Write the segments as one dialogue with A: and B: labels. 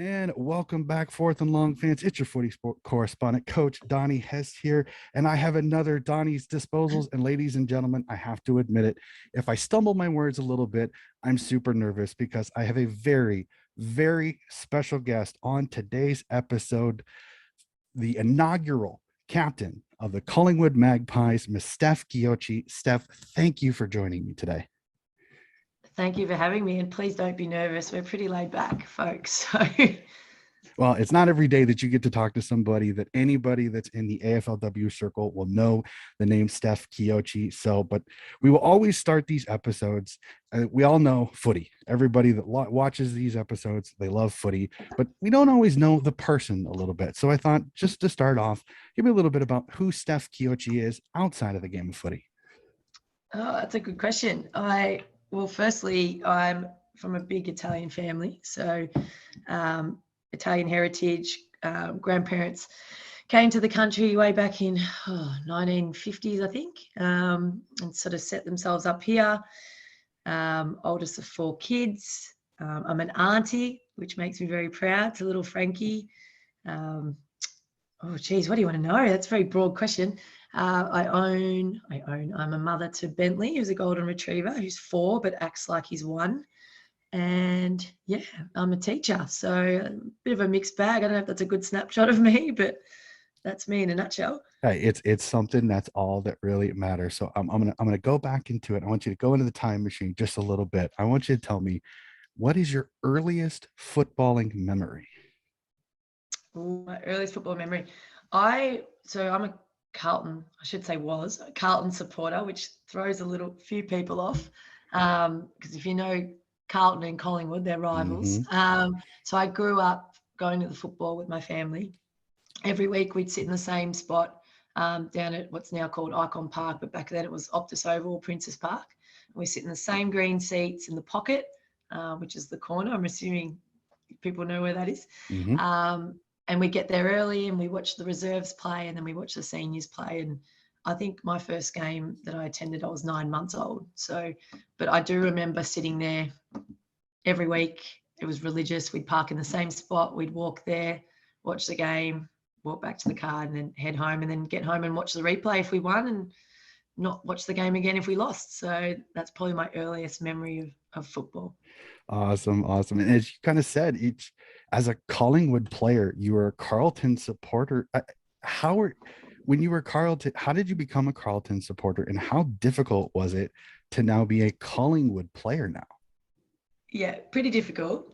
A: And welcome back, Fourth and Long fans. It's your footy sport correspondent, Coach Donnie Hess here. And I have another Donnie's Disposals. And ladies and gentlemen, I have to admit it, if I stumble my words a little bit, I'm super nervous because I have a very, very special guest on today's episode, the inaugural captain of the Collingwood Magpies, Miss Steph Chiocci. Steph, thank you for joining me today.
B: Thank you for having me, and please don't be nervous. We're pretty laid back, folks. So,
A: Well, it's not every day that you get to talk to somebody that anybody that's in the AFLW circle will know the name Steph Chiocci. So, but we will always start these episodes. We all know footy. Everybody that watches these episodes, they love footy, but we don't always know the person a little bit. So I thought just to start off, give me a little bit about who Steph Chiocci is outside of the game of footy.
B: oh, that's a good question. Firstly, I'm from a big Italian family, so Italian heritage. Grandparents came to the country way back in 1950s, I think, and sort of set themselves up here. Oldest of 4 kids. I'm an auntie, which makes me very proud to little Frankie. Oh, geez, what do you want to know? That's a very broad question. I'm a mother to Bentley, who's a golden retriever, who's 4, but acts like he's 1. And yeah, I'm a teacher. So a bit of a mixed bag. I don't know if that's a good snapshot of me, but that's me in a nutshell.
A: Hey, it's something that's all that really matters. So I'm gonna go back into it. I want you to go into the time machine just a little bit. I want you to tell me, what is your earliest footballing memory?
B: Ooh, my earliest football memory. I'm a Carlton, I should say was a Carlton supporter, which throws few people off. Because if you know Carlton and Collingwood, they're rivals.
A: Mm-hmm.
B: So I grew up going to the football with my family. Every week we'd sit in the same spot down at what's now called Icon Park, but back then it was Optus Oval, Princess Park. We sit in the same green seats in the pocket, which is the corner. I'm assuming people know where that is.
A: Mm-hmm.
B: And we get there early and we watch the reserves play and then we watch the seniors play. And I think my first game that I attended, I was 9 months old. So, but I do remember sitting there every week. It was religious. We'd park in the same spot. We'd walk there, watch the game, walk back to the car and then head home and then get home and watch the replay if we won and not watch the game again if we lost. So that's probably my earliest memory of football.
A: Awesome. And as you kind of said, as a Collingwood player, you were a Carlton supporter. When you were Carlton, how did you become a Carlton supporter, and how difficult was it to now be a Collingwood player now?
B: Yeah, pretty difficult.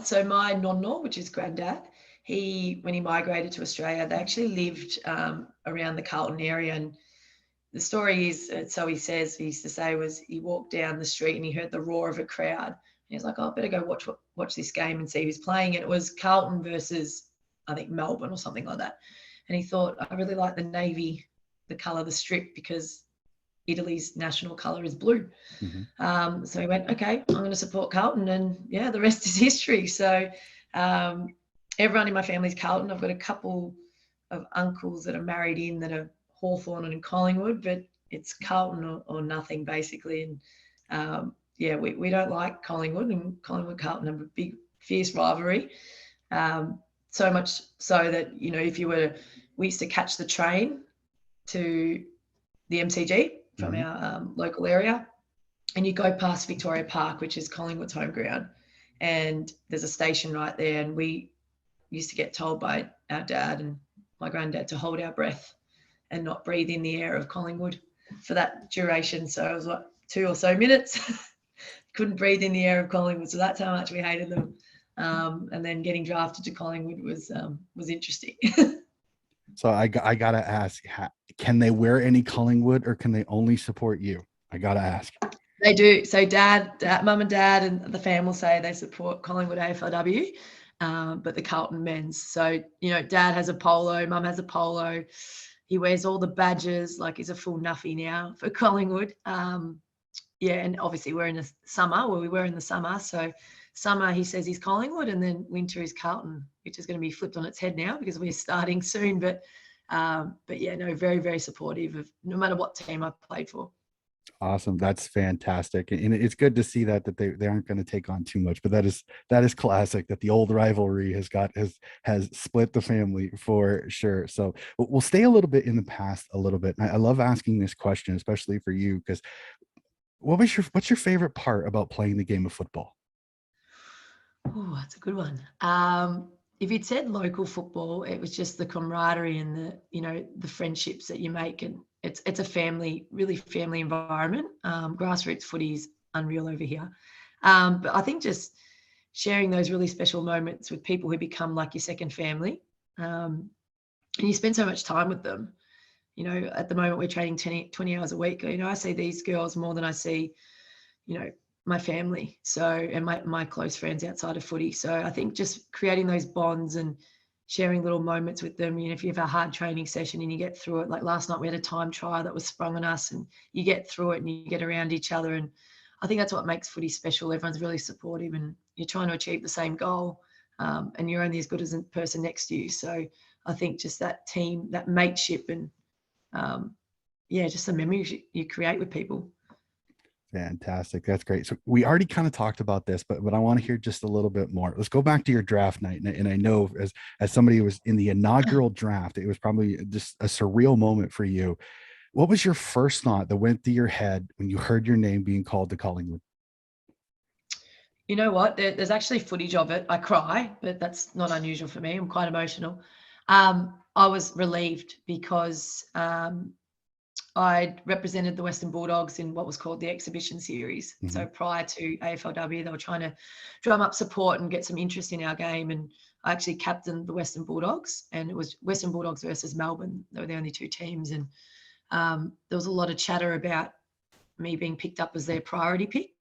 B: So my nonno, which is granddad, when he migrated to Australia, they actually lived around the Carlton area. And the story is, so he used to say, was he walked down the street and he heard the roar of a crowd. And he was like, oh, I better go watch this game and see who's playing. And it was Carlton versus, I think, Melbourne or something like that. And he thought, I really like the navy, the colour of the strip, because Italy's national colour is blue.
A: Mm-hmm.
B: So he went, okay, I'm going to support Carlton. And yeah, the rest is history. So everyone in my family's Carlton. I've got a couple of uncles that are married in that are Hawthorn and Collingwood, but it's Carlton or nothing basically. And we don't like Collingwood, and Collingwood Carlton have a big fierce rivalry. So much so that, you know, we used to catch the train to the MCG from
A: Mm-hmm.
B: our local area, and you go past Victoria Park, which is Collingwood's home ground, and there's a station right there, and we used to get told by our dad and my granddad to hold our breath and not breathe in the air of Collingwood for that duration. So it was 2 or so minutes. Couldn't breathe in the air of Collingwood. So that's how much we hated them. And then getting drafted to Collingwood was interesting.
A: So I gotta ask, can they wear any Collingwood, or can they only support you? I gotta ask.
B: They do. So mum and dad and the family say they support Collingwood AFLW, but the Carlton men's. So, you know, dad has a polo, mum has a polo. He wears all the badges, like he's a full nuffy now for Collingwood. And obviously we were in the summer. So summer, he says he's Collingwood, and then winter is Carlton, which is going to be flipped on its head now because we're starting soon. But yeah, no, very, very supportive of no matter what team I played for.
A: Awesome. That's fantastic. And it's good to see that they aren't going to take on too much, but that is classic that the old rivalry has split the family for sure. So we'll stay a little bit in the past a little bit. And I love asking this question, especially for you, because what's your favorite part about playing the game of football?
B: Oh, that's a good one. If you'd said local football, it was just the camaraderie and the friendships that you make, and it's a family, really family environment. Grassroots footy is unreal over here, but I think just sharing those really special moments with people who become like your second family, and you spend so much time with them. At the moment we're training 20 hours a week. I see these girls more than I see my family, so, and my close friends outside of footy. So I think just creating those bonds and sharing little moments with them. If you have a hard training session and you get through it, like last night we had a time trial that was sprung on us, and you get through it and you get around each other. And I think that's what makes footy special. Everyone's really supportive and you're trying to achieve the same goal, and you're only as good as the person next to you. So I think just that team, that mateship, and just the memories you create with people.
A: Fantastic. That's great. So we already kind of talked about this, but I want to hear just a little bit more. Let's go back to your draft night. And I know as somebody who was in the inaugural draft, it was probably just a surreal moment for you. What was your first thought that went through your head when you heard your name being called to Collingwood?
B: You know what? There's actually footage of it. I cry, but that's not unusual for me. I'm quite emotional. I was relieved because I represented the Western Bulldogs in what was called the exhibition series.
A: Mm-hmm.
B: So prior to AFLW, they were trying to drum up support and get some interest in our game. And I actually captained the Western Bulldogs, and it was Western Bulldogs versus Melbourne. They were the only two teams. And there was a lot of chatter about me being picked up as their priority pick.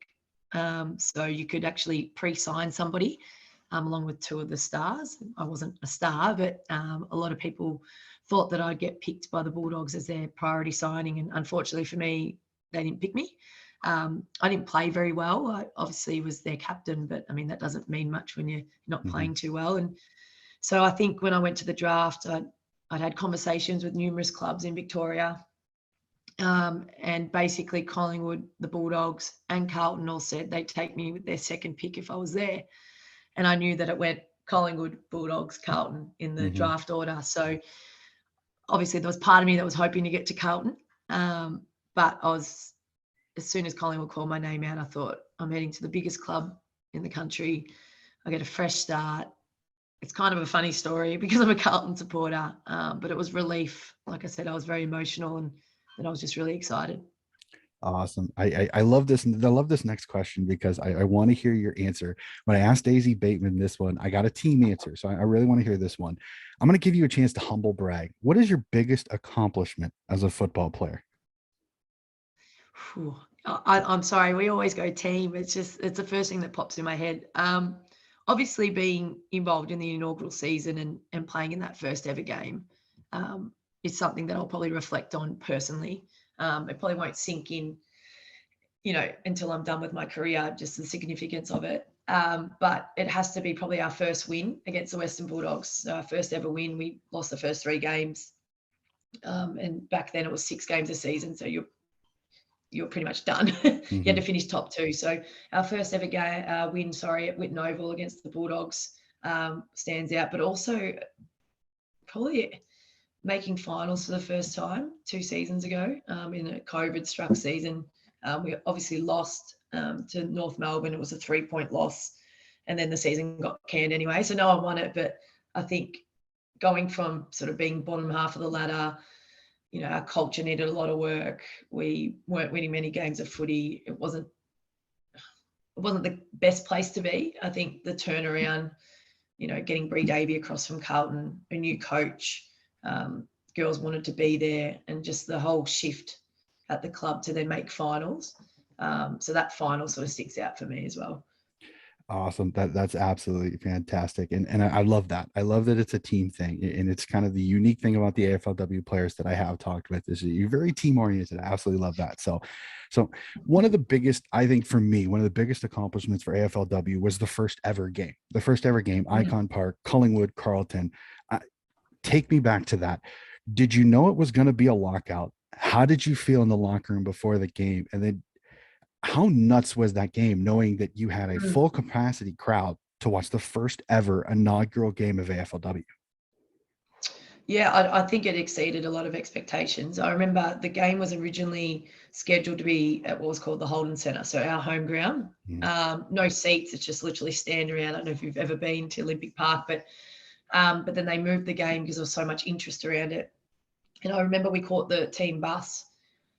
B: So you could actually pre-sign somebody along with two of the stars. I wasn't a star, but a lot of people thought that I'd get picked by the Bulldogs as their priority signing. And unfortunately for me, they didn't pick me. I didn't play very well. I obviously was their captain, but I mean, that doesn't mean much when you're not playing too well. And so I think when I went to the draft, I'd had conversations with numerous clubs in Victoria. And basically Collingwood, the Bulldogs and Carlton all said they'd take me with their second pick if I was there. And I knew that it went Collingwood, Bulldogs, Carlton in the draft order. So obviously there was part of me that was hoping to get to Carlton. But as soon as Collingwood called my name out, I thought, I'm heading to the biggest club in the country. I get a fresh start. It's kind of a funny story because I'm a Carlton supporter, but it was relief. Like I said, I was very emotional, and I was just really excited.
A: Awesome. I love this. I love this next question because I want to hear your answer. When I asked Daisy Bateman this one, I got a team answer. So I really want to hear this one. I'm going to give you a chance to humble brag. What is your biggest accomplishment as a football player?
B: Whew. I'm sorry, we always go team. It's the first thing that pops in my head. Obviously being involved in the inaugural season and playing in that first ever game is something that I'll probably reflect on personally. It probably won't sink in, until I'm done with my career, just the significance of it. But it has to be probably our first win against the Western Bulldogs. So our first ever win. We lost the first 3 games. And back then it was 6 games a season. So you're pretty much done. You had to finish top 2. So our first ever win, at Whitten Oval against the Bulldogs stands out. But also probably making finals for the first time 2 seasons ago in a COVID-struck season. We obviously lost to North Melbourne. It was a 3-point loss, and then the season got canned anyway. So no one won it, but I think going from sort of being bottom half of the ladder, our culture needed a lot of work. We weren't winning many games of footy. It wasn't the best place to be. I think the turnaround, getting Bree Davey across from Carlton, a new coach, girls wanted to be there, and just the whole shift at the club to then make finals. So that final sort of sticks out for me as well.
A: Awesome. That's absolutely fantastic. And I love that. I love that it's a team thing. And it's kind of the unique thing about the AFLW players that I have talked with is that you're very team oriented. I absolutely love that. So one of the biggest, I think for me, one of the biggest accomplishments for AFLW was the first ever game, Icon Park, Collingwood, Carlton. Take me back to that. Did you know it was going to be a lockout? How did you feel in the locker room before the game? And then how nuts was that game, knowing that you had a
B: Mm.
A: full capacity crowd to watch the first ever inaugural game of AFLW?
B: Yeah, I think it exceeded a lot of expectations. I remember the game was originally scheduled to be at what was called the Holden Centre, so our home ground.
A: Mhm.
B: No seats; it's just literally stand around. I don't know if you've ever been to Olympic Park, but then they moved the game because there was so much interest around it. And I remember we caught the team bus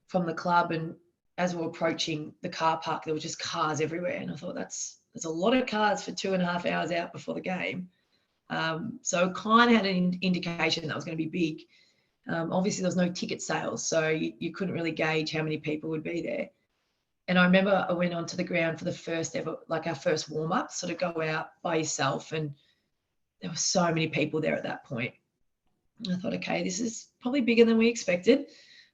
B: from the club, and as we were approaching the car park, there were just cars everywhere. And I thought there's a lot of cars for 2.5 hours out before the game. So kind of had an indication that was going to be big. Obviously, there was no ticket sales, so you couldn't really gauge how many people would be there. And I remember I went onto the ground for the first ever, like our first warm up, sort of go out by yourself, and there were so many people there at that point. And I thought, okay, this is probably bigger than we expected.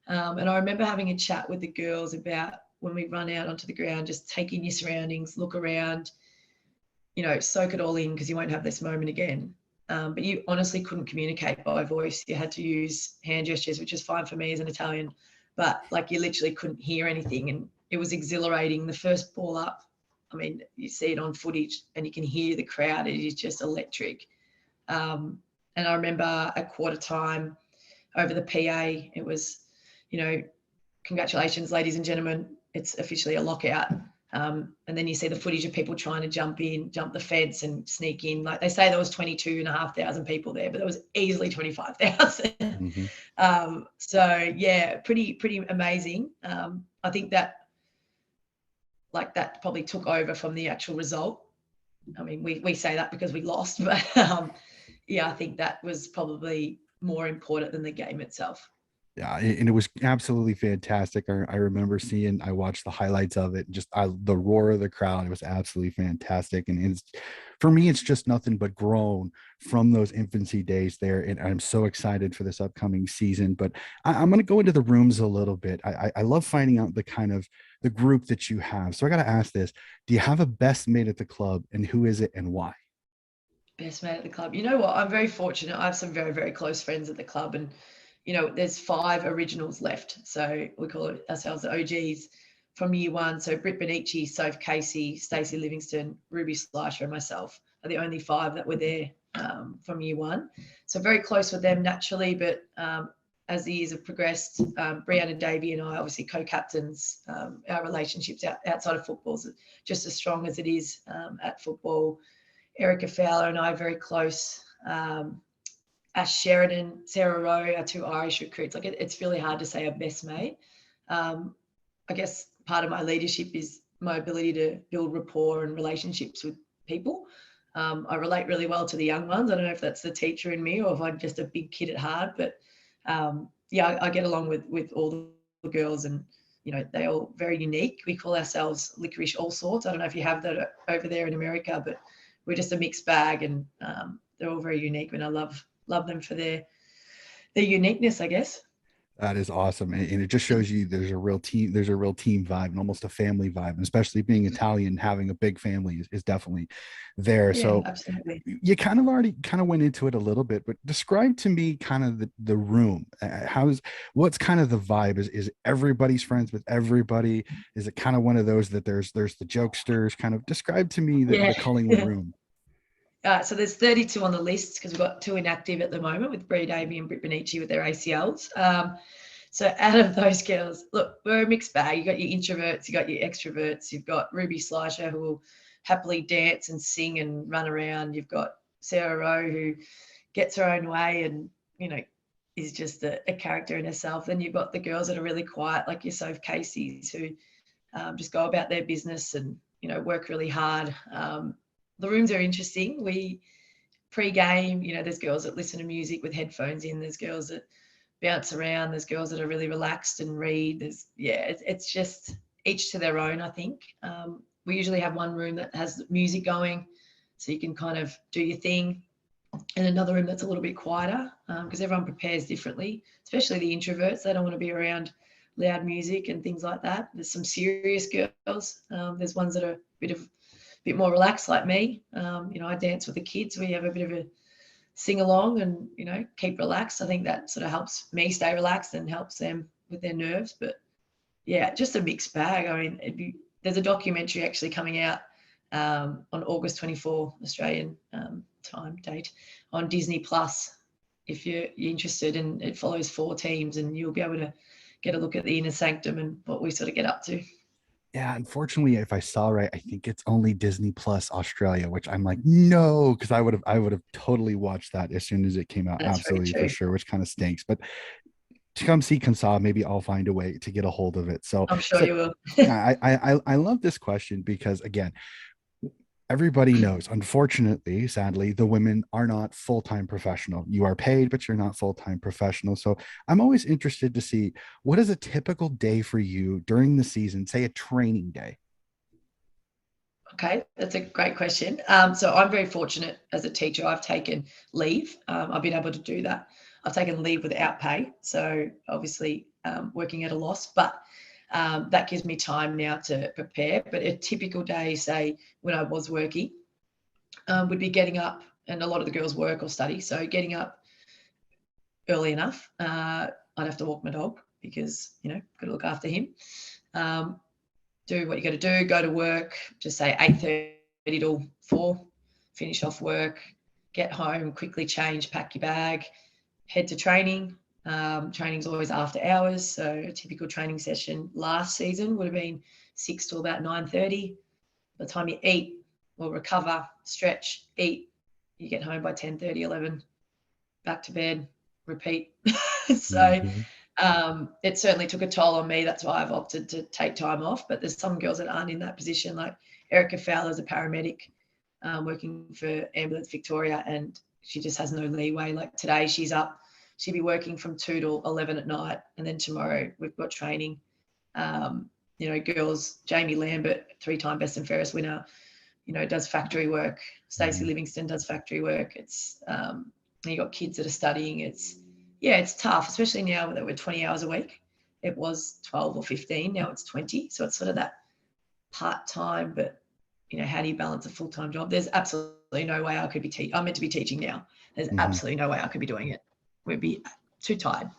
B: And I remember having a chat with the girls about when we run out onto the ground, just take in your surroundings, look around, soak it all in because you won't have this moment again. But you honestly couldn't communicate by voice. You had to use hand gestures, which is fine for me as an Italian, but like you literally couldn't hear anything. And it was exhilarating. The first ball up, I mean, you see it on footage and you can hear the crowd. It is just electric. And I remember at quarter time over the PA, it was, congratulations, ladies and gentlemen, it's officially a lockout. And then you see the footage of people trying to jump the fence and sneak in. Like they say there was 22,500 people there, but there was easily 25,000.
A: Mhm.
B: So yeah, pretty amazing. I think that probably took over from the actual result. I mean, we say that because we lost, but yeah, I think that was probably more important than the game itself.
A: Yeah, and it was absolutely fantastic. I remember I watched the highlights of it, the roar of the crowd. It was absolutely fantastic. And for me, it's just nothing but grown from those infancy days there. And I'm so excited for this upcoming season. But I'm going to go into the rooms a little bit. I love finding out the kind of the group that you have. So I got to ask this: do you have a best mate at the club, and who is it and why?
B: Best mate at the club. You know what? I'm very fortunate. I have some very, very close friends at the club, and there's 5 originals left. So we call ourselves the OGs from year one. So Britt Benici, Soph Casey, Stacey Livingston, Ruby Slasher, and myself are the only 5 that were there from year one. So very close with them naturally, but as the years have progressed, Brianna Davey and I, obviously co-captains, our relationships outside of football is just as strong as it is at football. Erica Fowler and I are very close. Ash Sheridan, Sarah Rowe, our 2 Irish recruits. Like it's really hard to say a best mate. I guess part of my leadership is my ability to build rapport and relationships with people. I relate really well to the young ones. I don't know if that's the teacher in me or if I'm just a big kid at heart, but yeah, I get along with all the girls, and they're all very unique. We call ourselves licorice all sorts. I don't know if you have that over there in America, but we're just a mixed bag, and they're all very unique, and I love them for their uniqueness, I guess.
A: That is awesome. And it just shows you there's a real team vibe and almost a family vibe. And especially being Italian, having a big family is definitely there.
B: Yeah,
A: So
B: absolutely.
A: you kind of went into it a little bit, but describe to me kind of the room. What's kind of the vibe? Is everybody's friends with everybody? Is it kind of one of those that there's the jokesters? Kind of describe to me
B: Yeah.
A: the Collingwood room.
B: So there's 32 on the list because we've got 2 inactive at the moment with Brie Davey and Britt Benici with their ACLs. So out of those girls, look, we're a mixed bag. You've got your introverts, you've got your extroverts, you've got Ruby Slasher who will happily dance and sing and run around. You've got Sarah Rowe who gets her own way and, is just a character in herself. Then you've got the girls that are really quiet, like your Soph Casey's, who just go about their business and, work really hard. The rooms are interesting. We pre-game, there's girls that listen to music with headphones in. There's girls that bounce around. There's girls that are really relaxed and read. It's just each to their own, I think. We usually have one room that has music going, so you can kind of do your thing, and another room that's a little bit quieter because everyone prepares differently, especially the introverts. They don't want to be around loud music and things like that. There's some serious girls. There's ones that are a bit more relaxed like me. I dance with the kids. We have a bit of a sing along and, keep relaxed. I think that sort of helps me stay relaxed and helps them, with their nerves. But yeah, just a mixed bag. I mean, there's a documentary actually coming out on August 24 Australian time date on Disney Plus. If you're interested, and it follows 4 teams, and you'll be able to get a look at the inner sanctum and what we sort of get up to.
A: Yeah, unfortunately, if I saw right, I think it's only Disney Plus Australia, which I'm like, no, because I would have totally watched that as soon as it came out.
B: That's very
A: Absolutely, for
B: true.
A: sure, which kind of stinks. But to come see Kansas, maybe I'll find a way to get a hold of it. So
B: I'm sure
A: so
B: you will.
A: yeah, I love this question because again, everybody knows, unfortunately, sadly, the women are not full-time professional. You are paid, but you're not full-time professional. So I'm always interested to see, what is a typical day for you during the season, say a training day?
B: Okay, that's a great question. So I'm very fortunate as a teacher. I've taken leave. I've been able to do that. I've taken leave without pay. So obviously working at a loss, but that gives me time now to prepare. But a typical day, say when I was working, would be getting up, and a lot of the girls work or study. So getting up early enough. I'd have to walk my dog because, got to look after him. Um, do what you got to do, go to work, just say 8:30 till 4, finish off work, get home, quickly change, pack your bag, head to training. Training's always after hours. So a typical training session last season would have been 6 till about 9:30. By the time you eat or recover, stretch, eat, you get home by 10:30, 11, back to bed, repeat. So
A: Mhm.
B: it certainly took a toll on me. That's why I've opted to take time off. But there's some girls that aren't in that position, like Erica Fowler's a paramedic working for Ambulance Victoria, and she just has no leeway. Like today, she's up. She'll be working from 2 to 11 at night, and then tomorrow we've got training. Girls, Jamie Lambert, 3-time Best and Fairest winner, does factory work. Stacey
A: Mhm.
B: Livingston does factory work. It's you got kids that are studying. It's tough, especially now that we're 20 hours a week. It was 12 or 15. Now it's 20. So it's sort of that part-time, but how do you balance a full-time job? There's absolutely no way I could be teaching. I'm meant to be teaching now. There's
A: Mhm.
B: absolutely no way I could be doing it. We'd be too tired.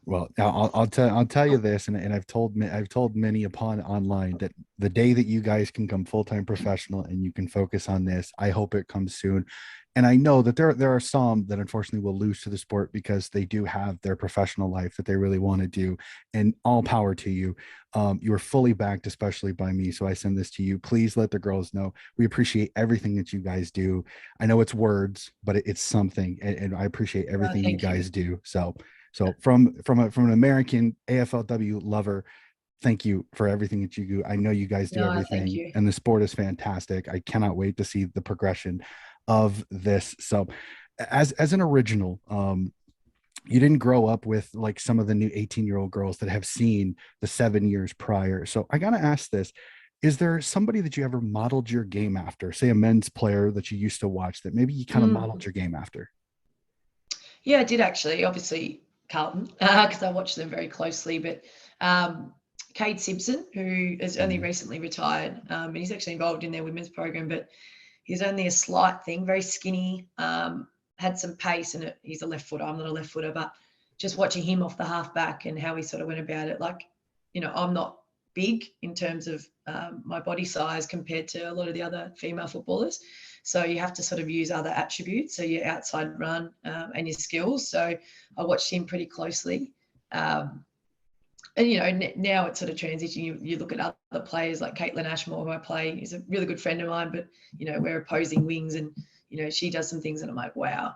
A: Well, I'll tell you this, and I've told many upon online that the day that you guys can come full time professional and you can focus on this, I hope it comes soon. And I know that there are some that unfortunately will lose to the sport because they do have their professional life that they really want to do. And all power to you. You are fully backed, especially by me. So I send this to you. Please let the girls know we appreciate everything that you guys do. I know it's words, but it's something, and I appreciate everything you
B: Thank you.
A: guys do. So from an American AFLW lover, thank you for everything that you do. I know you guys do
B: No, thank
A: everything,
B: you.
A: and the sport is fantastic. I cannot wait to see the progression of this. So, as an original, you didn't grow up with like some of the new 18-year-old girls that have seen the 7 years prior. So I gotta ask this. Is there somebody that you ever modeled your game after, say a men's player that you used to watch that maybe you kind of modeled
B: Mm.
A: your game after?
B: Yeah, I did actually. Obviously, Carlton, because I watched them very closely. But Cade Simpson, who has only
A: Mhm.
B: recently retired, and he's actually involved in their women's program, but he's only a slight thing, very skinny, had some pace, and he's a left footer. I'm not a left footer, but just watching him off the half back and how he sort of went about it, like, I'm not big in terms of my body size compared to a lot of the other female footballers. So you have to sort of use other attributes, so your outside run and your skills. So I watched him pretty closely. And now it's sort of transition. You look at other players like Caitlin Ashmore, who I play, is a really good friend of mine, but we're opposing wings, and she does some things and I'm like, wow.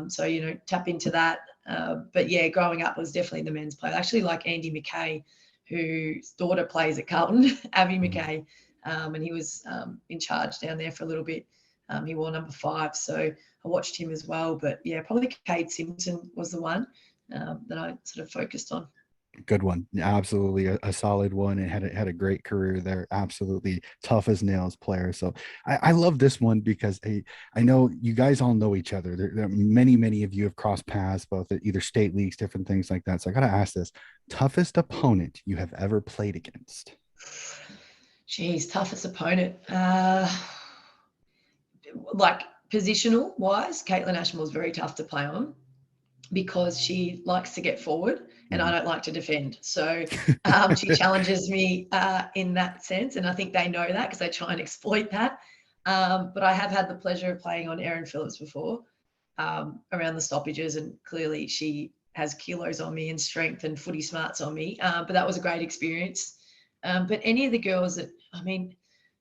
B: So tap into that. But yeah, growing up was definitely the men's player. I actually like Andy McKay, whose daughter plays at Carlton, Abby
A: Mhm.
B: McKay, and he was in charge down there for a little bit. He wore number 5, so I watched him as well. But yeah, probably Cade Simpson was the one that I sort of focused on.
A: Good one. Absolutely a solid one, and had a great career there. Absolutely tough as nails player. So I love this one because I know you guys all know each other. There are many of you have crossed paths, both at either state leagues, different things like that. So I got to ask this: toughest opponent you have ever played against?
B: Geez, toughest opponent. Like positional wise, Caitlin Ashmore was very tough to play on. because she likes to get forward and I
A: Mhm.
B: don't like to defend. So she challenges me in that sense. And I think they know that because they try and exploit that. But I have had the pleasure of playing on Erin Phillips before around the stoppages. And clearly she has kilos on me and strength and footy smarts on me. But that was a great experience. But any of the girls that, I mean,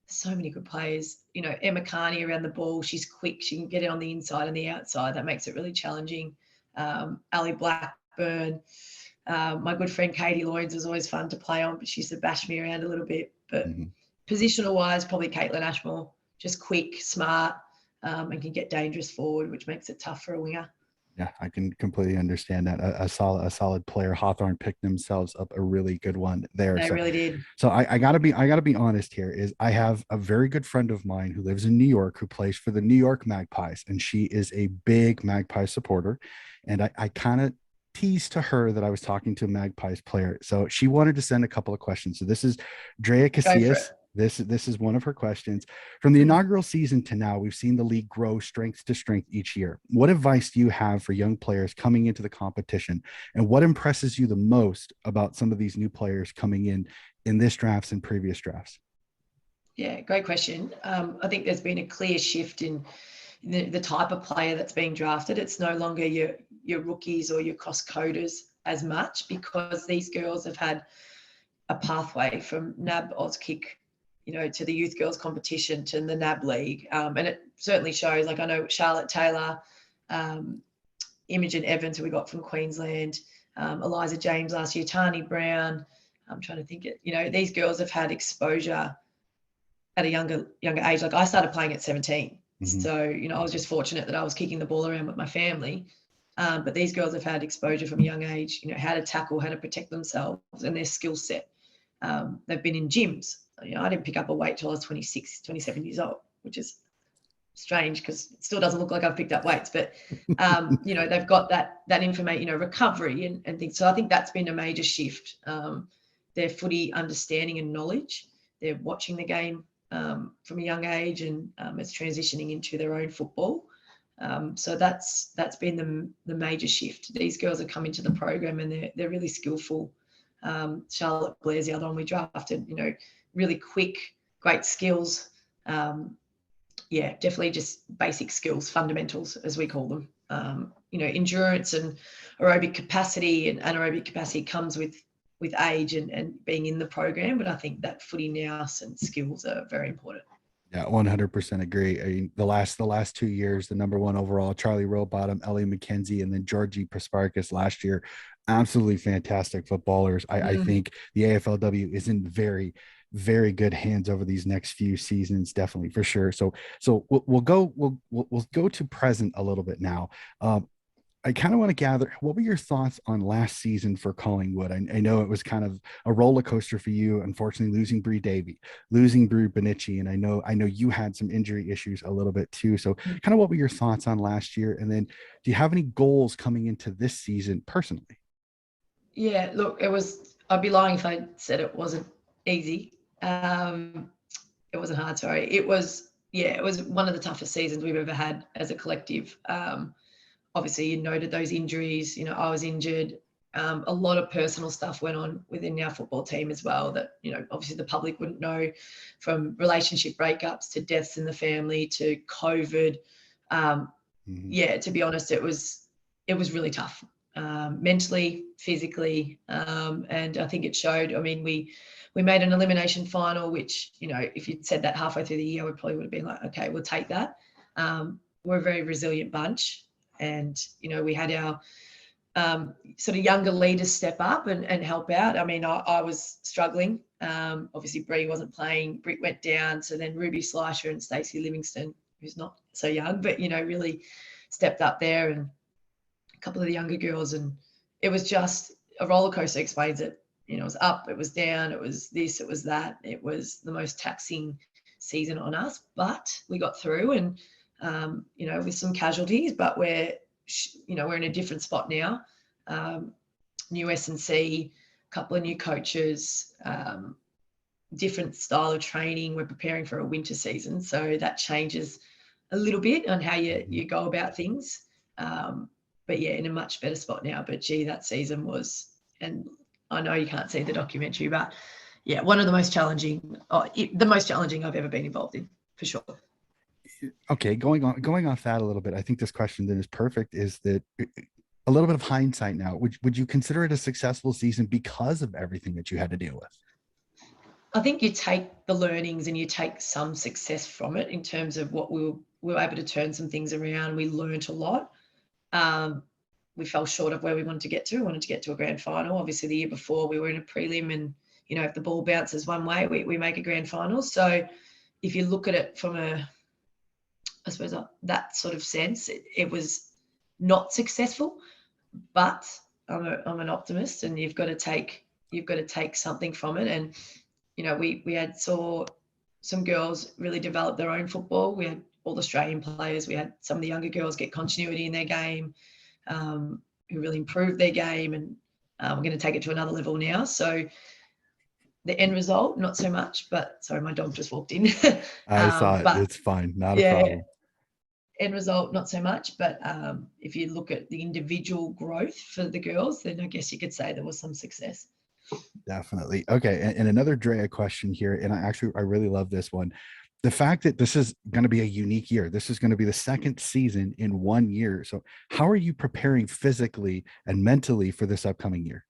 B: so many good players. You know, Emma Carney around the ball. She's quick. She can get it on the inside and the outside. That makes it really challenging. Ali Blackburn. My good friend Katie Lloyds is always fun to play on, but she used to bash me around a little bit. But
A: Mhm.
B: positional wise, probably Caitlin Ashmore, just quick, smart, and can get dangerous forward, which makes it tough for a winger.
A: Yeah, I can completely understand that. A solid player. Hawthorn picked themselves up a really good one there.
B: They
A: So,
B: really did.
A: I gotta be honest here. Is I have a very good friend of mine who lives in New York who plays for the New York Magpies, and she is a big Magpie supporter. And I kind of teased to her that I was talking to a Magpies player, so she wanted to send a couple of questions. So this is Drea
B: Go for it.
A: Casillas. This is one of her questions. From the inaugural season to now, we've seen the league grow strength to strength each year. What advice do you have for young players coming into the competition? And what impresses you the most about some of these new players coming in this drafts and previous drafts?
B: Yeah, great question. I think there's been a clear shift in the type of player that's being drafted. It's no longer your rookies or your cross coders as much because these girls have had a pathway from NAB Auskick, you know, to the youth girls competition to the NAB league. And it certainly shows, like I know Charlotte Taylor, Imogen Evans, who we got from Queensland, Eliza James last year, Tani Brown. I'm trying to think it, you know, these girls have had exposure at a younger age. Like I started playing at 17.
A: Mm-hmm.
B: So, you know, I was just fortunate that I was kicking the ball around with my family. But these girls have had exposure from a young age, you know, how to tackle, how to protect themselves and their skill set. They've been in gyms. You know, I didn't pick up a weight till I was 26, 27 years old, which is strange because it still doesn't look like I've picked up weights, but you know, they've got that information, you know, recovery and things. So I think that's been a major shift. Their footy understanding and knowledge. They're watching the game from a young age, and it's transitioning into their own football. So that's been the major shift. These girls have come into the program and they're really skillful. Charlotte Blair's the other one we drafted. You know, really quick, great skills. Yeah, definitely just basic skills, fundamentals, as we call them. You know, endurance and aerobic capacity and anaerobic capacity comes with age and being in the program. But I think that footy nous and skills are very important.
A: Yeah, 100% agree. I mean, the last 2 years, the number one overall, Charlie Rowbottom, Ellie McKenzie, and then Georgie Prasparkas last year, absolutely fantastic footballers. I think the AFLW is in very, very good hands over these next few seasons, definitely for sure. So we'll go to present a little bit now. I kind of want to gather what were your thoughts on last season for Collingwood? I know it was kind of a roller coaster for you, unfortunately, losing Bree Davy, losing Brew Benici, and I know you had some injury issues a little bit too. So kind of what were your thoughts on last year? And then do you have any goals coming into this season personally?
B: Yeah, look, I'd be lying if I said it wasn't easy. It wasn't hard, sorry. It was one of the toughest seasons we've ever had as a collective. Obviously, you noted those injuries. You know, I was injured. A lot of personal stuff went on within our football team as well that, you know, obviously the public wouldn't know, from relationship breakups to deaths in the family to COVID. Yeah, to be honest, it was really tough, mentally, physically, and I think it showed. I mean, we made an elimination final, which, you know, if you'd said that halfway through the year, we probably would have been like, okay, we'll take that. We're a very resilient bunch, and, you know, we had our sort of younger leaders step up and help out. I mean, I was struggling. Obviously, Bree wasn't playing. Britt went down. So then Ruby Slisher and Stacey Livingston, who's not so young, but, you know, really stepped up there, and a couple of the younger girls. And it was just a roller coaster. Explains it. You know, it was up, it was down, it was this, it was that. It was the most taxing season on us, but we got through, and, you know, with some casualties, but we're in a different spot now. New S&C, a couple of new coaches, different style of training. We're preparing for a winter season, so that changes a little bit on how you go about things. but yeah, in a much better spot now. But gee, that season was, and I know you can't see the documentary, but yeah, one of the most challenging, the most challenging I've ever been involved in, for sure.
A: Okay, going off that a little bit, I think this question then is perfect. Is that a little bit of hindsight now? Would you consider it a successful season because of everything that you had to deal with?
B: I think you take the learnings and you take some success from it in terms of what we were able to turn some things around. We learned a lot. We fell short of where we wanted to get to. We wanted to get to a grand final. Obviously, the year before we were in a prelim, and if the ball bounces one way, we make a grand final. So if you look at it from I suppose that sort of sense, it was not successful. But I'm an optimist, and you've got to take something from it. And we saw some girls really develop their own football. We had all Australian players. We had some of the younger girls get continuity in their game, who really improved their game, and we're going to take it to another level now. So the end result, not so much. But sorry, my dog just walked in.
A: I saw it.
B: But
A: It's fine, not a
B: yeah,
A: problem.
B: end result, not so much. But if you look at the individual growth for the girls, then I guess you could say there was some success.
A: Definitely. Okay. And another Drea question here. And I really love this one. The fact that this is going to be a unique year, this is going to be the second season in 1 year. So how are you preparing physically and mentally for this upcoming year?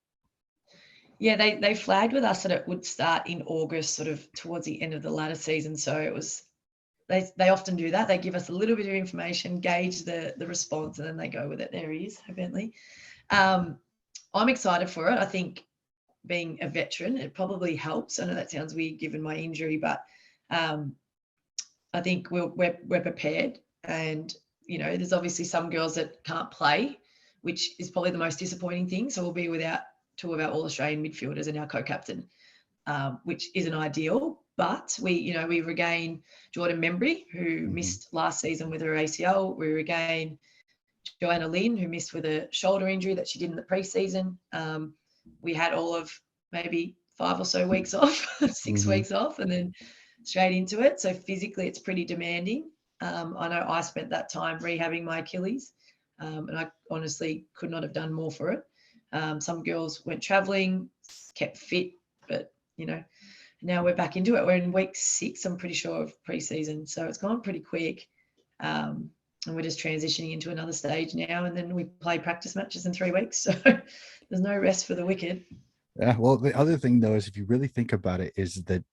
B: Yeah, they flagged with us that it would start in August, sort of towards the end of the latter season. So it was, they often do that. They give us a little bit of information, gauge the response, and then they go with it. There he is, Bentley. I'm excited for it. I think being a veteran, it probably helps. I know that sounds weird given my injury, but I think we're prepared. And there's obviously some girls that can't play, which is probably the most disappointing thing. So we'll be without two of our All-Australian midfielders and our co-captain, which isn't ideal. But we regain Jordan Membry, who missed last season with her ACL. We regain Joanna Lynn, who missed with a shoulder injury that she did in the preseason. We had all of maybe 5 or so weeks off, 6 weeks off, and then straight into it. So physically, it's pretty demanding. I know I spent that time rehabbing my Achilles, and I honestly could not have done more for it. Some girls went traveling, kept fit, but now we're back into it. We're in week 6, I'm pretty sure, of preseason, so it's gone pretty quick. And we're just transitioning into another stage now, and then we play practice matches in 3 weeks. So there's no rest for the wicked.
A: Yeah. Well, the other thing though, is if you really think about it, is that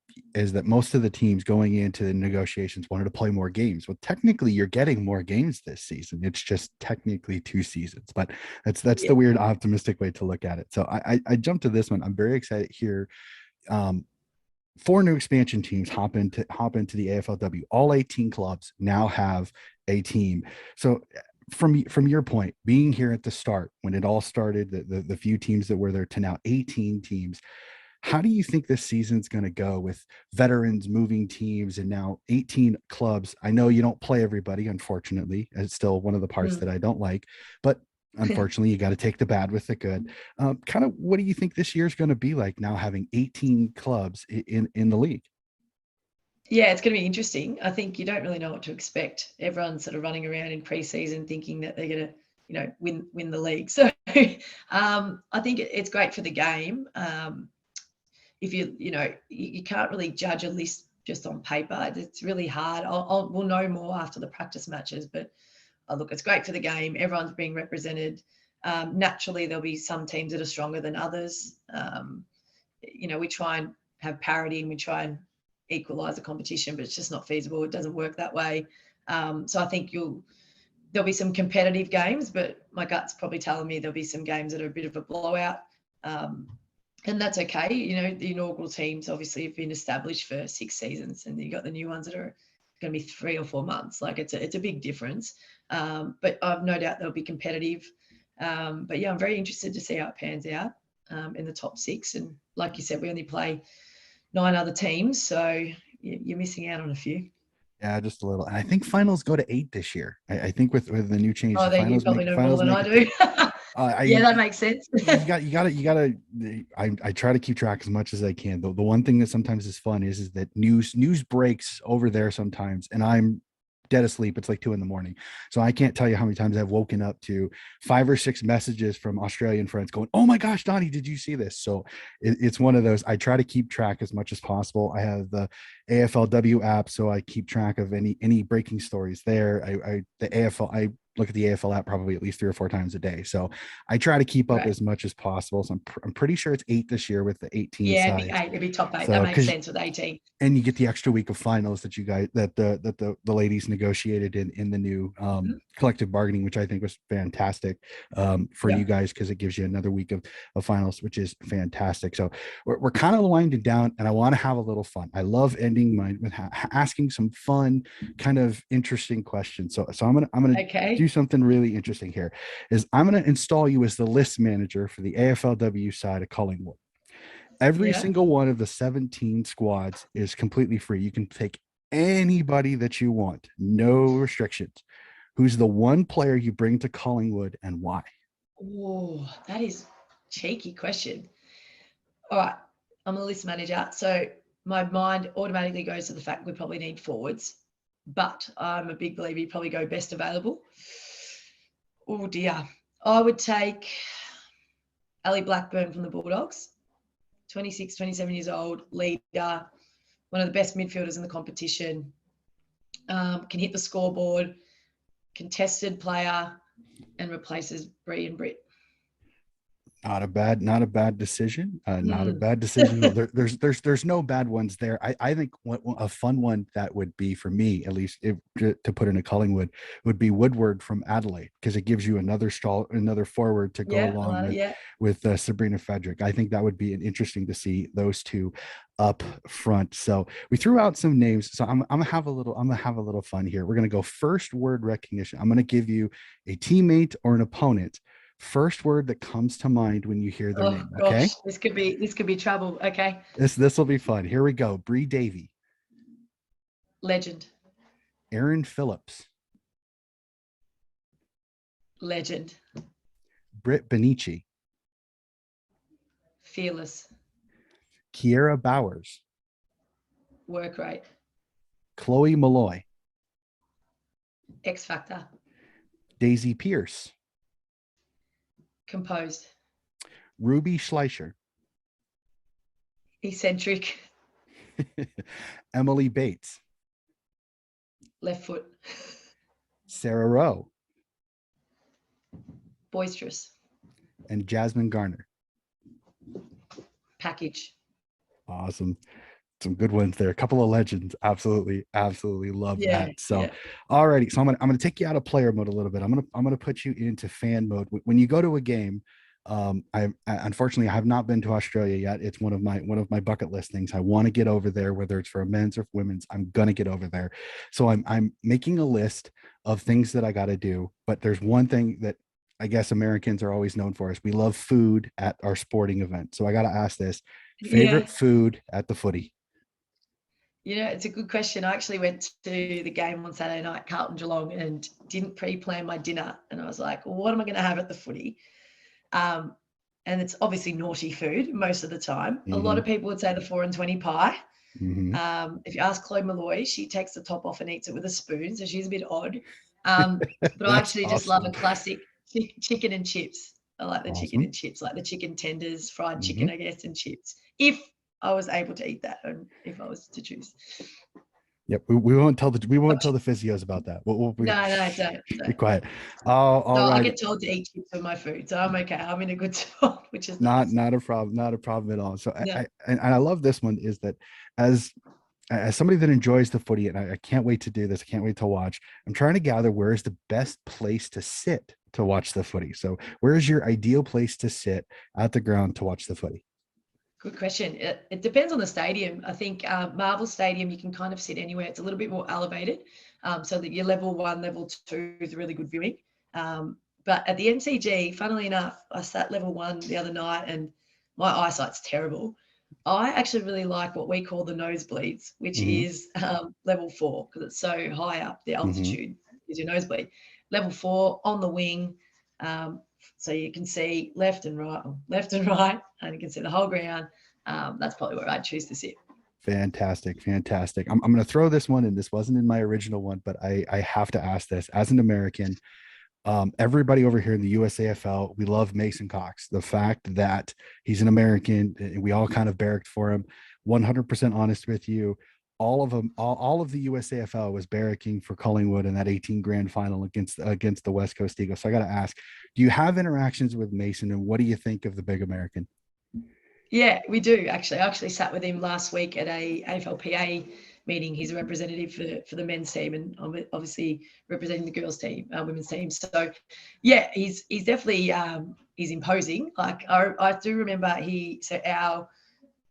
A: most of the teams going into the negotiations wanted to play more games. Well, technically you're getting more games this season. It's just technically 2 seasons, but that's the weird optimistic way to look at it. So I jumped to this one. I'm very excited here. 4 new expansion teams hop into the AFLW. All 18 clubs now have a team. So from your point, being here at the start when it all started, the few teams that were there to now 18 teams, how do you think this season's going to go with veterans moving teams and now 18 clubs? I know you don't play everybody, unfortunately. It's still one of the parts that I don't like, but unfortunately, you got to take the bad with the good. Kind of, what do you think this year's going to be like now having 18 clubs in the league?
B: Yeah, it's going to be interesting. I think you don't really know what to expect. Everyone's sort of running around in preseason thinking that they're going to, win the league. So I think it's great for the game. If you can't really judge a list just on paper. It's really hard. We'll know more after the practice matches, but look, it's great for the game. Everyone's being represented. Naturally, there'll be some teams that are stronger than others. We try and have parity, and we try and equalize the competition, but it's just not feasible. It doesn't work that way. So I think there'll be some competitive games, but my gut's probably telling me there'll be some games that are a bit of a blowout. And that's okay. The inaugural teams obviously have been established for 6 seasons, and you got the new ones that are going to be 3 or 4 months. Like it's a big difference. But I've no doubt they'll be competitive. But yeah, I'm very interested to see how it pans out in the top 6. And like you said, we only play 9 other teams, so you're missing out on a few.
A: Yeah, just a little. And I think finals go to 8 this year. I think with the new change,
B: Oh,
A: the
B: then you
A: finals
B: probably know more than I do. Yeah, that makes sense.
A: you gotta. I try to keep track as much as I can. The one thing that sometimes is fun is that news breaks over there sometimes, and I'm dead asleep. It's like 2 a.m. So I can't tell you how many times I've woken up to 5 or 6 messages from Australian friends going, "Oh my gosh, Donnie, did you see this?" So it's one of those. I try to keep track as much as possible. I have the AFLW app, so I keep track of any breaking stories there. The AFL, I look at the AFL app probably at least 3 or 4 times a day. So I try to keep up as much as possible. So I'm pretty sure it's 8 this year with the 18
B: Yeah, it'd be
A: sides.
B: 8. It'd be top 8.
A: So
B: That makes sense with 18.
A: and you get the extra week of finals that you guys the ladies negotiated in the new collective bargaining, which I think was fantastic for you guys, because it gives you another week of finals, which is fantastic. So we're kind of winding down, and I want to have a little fun. I love ending mine with asking some fun, kind of interesting questions. So I'm gonna do something really interesting here. Is I'm gonna install you as the list manager for the AFLW side of Collingwood. Every single one of the 17 squads is completely free. You can take anybody that you want, no restrictions. Who's the one player you bring to Collingwood and why?
B: Oh, that is cheeky question. All right, I'm a list manager, so my mind automatically goes to the fact we probably need forwards, but I'm a big believer you probably go best available. Oh dear, I would take Ali Blackburn from the Bulldogs. 26, 27 years old, leader, one of the best midfielders in the competition, can hit the scoreboard, contested player, and replaces Bree and Britt.
A: Not a bad decision. Not a bad decision. There's no bad ones there. I think a fun one that would be for me, at least to put in a Collingwood, would be Woodward from Adelaide, because it gives you another forward to go along with Sabrina Frederick. I think that would be interesting to see those two up front. So we threw out some names. So I'm gonna have a little fun here. We're gonna go first word recognition. I'm gonna give you a teammate or an opponent. First word that comes to mind when you hear their name. Okay.
B: Gosh, this could be trouble. Okay.
A: This will be fun. Here we go. Bree Davey.
B: Legend.
A: Aaron Phillips.
B: Legend.
A: Britt Benici.
B: Fearless.
A: Kiera Bowers.
B: Work rate.
A: Chloe Malloy.
B: X Factor.
A: Daisy Pierce.
B: Composed.
A: Ruby Schleicher.
B: Eccentric.
A: Emily Bates.
B: Left foot.
A: Sarah Rowe.
B: Boisterous.
A: And Jasmine Garner.
B: Package.
A: Awesome. Some good ones there. A couple of legends. Absolutely love that. So alrighty. So I'm gonna take you out of player mode a little bit. I'm gonna put you into fan mode. When you go to a game, I unfortunately I have not been to Australia yet. It's one of my bucket list things. I want to get over there, whether it's for a men's or women's. I'm gonna get over there. So I'm making a list of things that I gotta do. But there's one thing that I guess Americans are always known for is we love food at our sporting event. So I gotta ask this. Favorite food at the footy?
B: It's a good question. I actually went to the game on Saturday night, Carlton Geelong, and didn't pre-plan my dinner. And I was like, well, what am I going to have at the footy? And it's obviously naughty food most of the time. A lot of people would say the 4 and 20 pie. If you ask Chloe Malloy, she takes the top off and eats it with a spoon. So she's a bit odd. But I actually just love a classic chicken and chips. I like the chicken and chips, like the chicken tenders, fried chicken, I guess, and chips. If I was able to eat that, and if I was to choose.
A: Yep, we won't tell the physios about that.
B: No, don't.
A: Be quiet. All right.
B: I get told to eat chips with my food, so I'm okay. I'm in a good spot, which is
A: not
B: nice.
A: a problem at all. So I love this one, is that as somebody that enjoys the footy, and I can't wait to do this, I can't wait to watch. I'm trying to gather where is the best place to sit to watch the footy. So where is your ideal place to sit at the ground to watch the footy?
B: Good question. It depends on the stadium. I think Marvel Stadium, you can kind of sit anywhere. It's a little bit more elevated, so that your level 1, level 2 is really good viewing. But at the MCG, funnily enough, I sat level 1 the other night, and my eyesight's terrible. I actually really like what we call the nosebleeds, which is level 4, because it's so high up, the altitude is your nosebleed. Level 4 on the wing. So you can see left and right, and you can see the whole ground. That's probably where I'd choose to sit.
A: Fantastic, fantastic. I'm going to throw this one in. This wasn't in my original one, but I have to ask this as an American. Everybody over here in the USAFL, we love Mason Cox. The fact that he's an American, and we all kind of barracked for him. 100% honest with you. All of them, all of the USAFL was barracking for Collingwood in that 18 grand final against the West Coast Eagles. So I got to ask, do you have interactions with Mason, and what do you think of the big American?
B: Yeah, we do actually. I actually sat with him last week at a AFLPA meeting. He's a representative for the men's team, and I'm obviously representing the girls team, women's team. So, yeah, he's definitely he's imposing. Like I do remember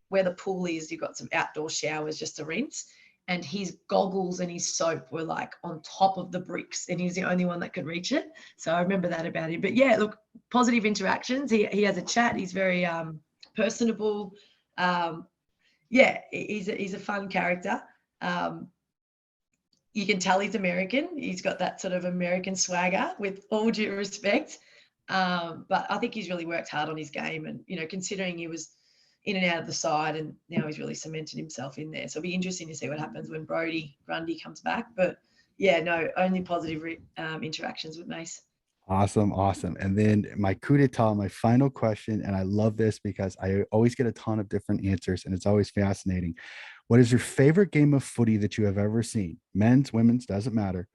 B: where the pool is, you've got some outdoor showers just to rinse. And his goggles and his soap were like on top of the bricks, and he's the only one that could reach it. So I remember that about him. But yeah, look, positive interactions. He has a chat. He's very personable. Yeah, he's a fun character. You can tell he's American. He's got that sort of American swagger, with all due respect. But I think he's really worked hard on his game, and considering he was in and out of the side, and now he's really cemented himself in there. So it'll be interesting to see what happens when Grundy comes back. But yeah, no, only positive interactions with Mace.
A: Awesome, awesome. And then my coup d'etat, my final question, and I love this because I always get a ton of different answers, and it's always fascinating. What is your favorite game of footy that you have ever seen? Men's, women's, doesn't matter.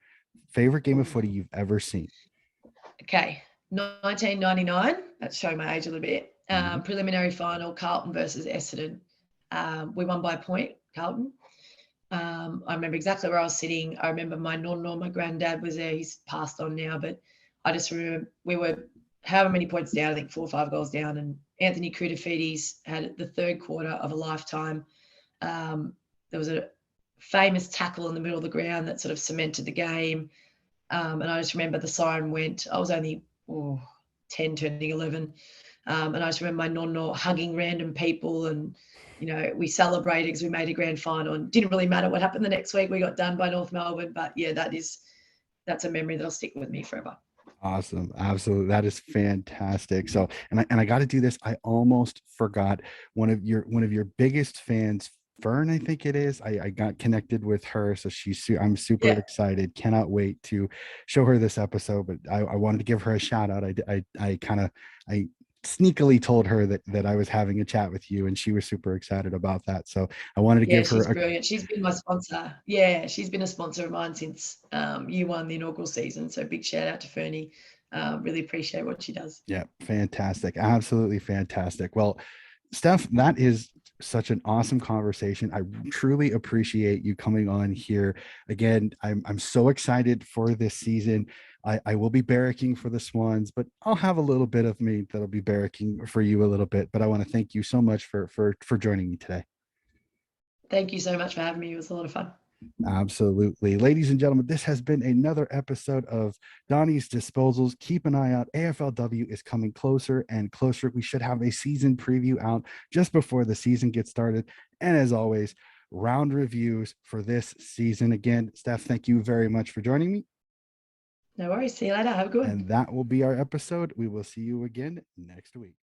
A: Favorite game of footy you've ever seen?
B: Okay, 1999. That's showing my age a little bit.
A: Mhm.
B: Preliminary final, Carlton versus Essendon. We won by a point, Carlton. I remember exactly where I was sitting. I remember my my granddad was there. He's passed on now, but I just remember we were however many points down, I think 4 or 5 goals down, and Anthony Koutafidis had the third quarter of a lifetime. There was a famous tackle in the middle of the ground that sort of cemented the game. And I just remember the siren went. I was only 10, turning 11. And I just remember my nonno hugging random people, and we celebrated because we made a grand final, and didn't really matter what happened the next week. We got done by North Melbourne, but yeah, that's a memory that'll stick with me forever.
A: Awesome. Absolutely. That is fantastic. So, and I got to do this. I almost forgot one of your biggest fans, Fern, I think it is. I got connected with her. So I'm super
B: Yeah,
A: excited. Cannot wait to show her this episode, but I wanted to give her a shout out. I sneakily told her that I was having a chat with you, and she was super excited about that. So I wanted to
B: yeah,
A: give her
B: she's
A: a
B: brilliant. She's been my sponsor. Yeah, she's been a sponsor of mine since year one, the inaugural season. So big shout out to Fernie. Really appreciate what she does.
A: yeah, fantastic. Absolutely fantastic. Well, Steph, that is such an awesome conversation. I truly appreciate you coming on here. Again, I'm so excited for this season. I will be barracking for the Swans, but I'll have a little bit of me that'll be barracking for you a little bit. But I want to thank you so much for joining me today.
B: Thank you so much for having me. It was a lot of fun.
A: Absolutely. Ladies and gentlemen, this has been another episode of Donnie's Disposals. Keep an eye out. AFLW is coming closer and closer. We should have a season preview out just before the season gets started. And as always, round reviews for this season. Again, Steph, thank you very much for joining me.
B: No worries. See you later. Have a good one.
A: And that will be our episode. We will see you again next week.